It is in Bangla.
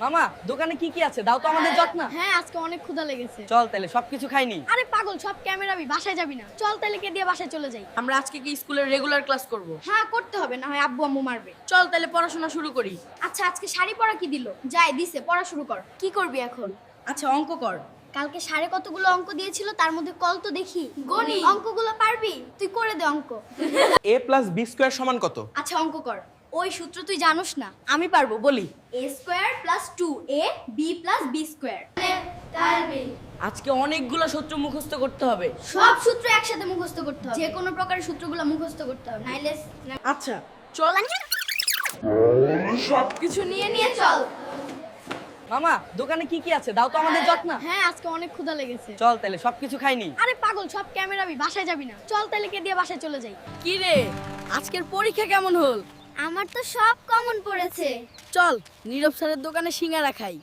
মামা দোকানে কি কি আছে দাও তো আমাদের জট না। হ্যাঁ আজকে অনেক ক্ষুধা লেগেছে। চল তাহলে সবকিছু খাইনি। আরে পাগল, সব ক্যামেরাবি, বাসায় যাবি না? চল তাহলে কে দিয়ে বাসায় চলে যাই। আমরা আজকে কি স্কুলের রেগুলার ক্লাস করব? হ্যাঁ করতে হবে, না হয় আব্বু আম্মু মারবে। চল তাহলে পড়াশোনা শুরু করি। আচ্ছা আজকে শাড়ি পরা কি দিল? যাই দিছে, পড়া শুরু কর। কি করবি এখন? আচ্ছা অঙ্ক কর। কালকে সাড়ে কতগুলো অঙ্ক দিয়েছিল, তার মধ্যে কল তো দেখি। গণি অঙ্কগুলো পারবি? তুই করে দে অঙ্ক। a + b² = কত? আচ্ছা অঙ্ক কর। ওই সূত্র তুই জানোস না? আমি পারবো, বলি। a² + 2ab + b²। আজকে অনেকগুলো সূত্র মুখস্থ করতে হবে। সব সূত্র একসাথে মুখস্থ করতে হবে, যে কোনো প্রকারের সূত্রগুলো মুখস্থ করতে হবে, নাইলে আচ্ছা চল। সবকিছু নিয়ে চল। মামা দোকানে কি কি আছে দাও তো আমাদের জট না। হ্যাঁ আজকে অনেক ক্ষুধা লেগেছে। চল তাহলে সবকিছু খাইনি। আরে পাগল, সব ক্যামেরাবি, বাসায় যাবি না? চল তাহলে কে দিয়ে বাসায় চলে যাই। কি রে, আজকের পরীক্ষা কেমন হল? আমার তো সব কমন পড়েছে। চল নীরব স্যারের দোকানে সিঙ্গারা খাই।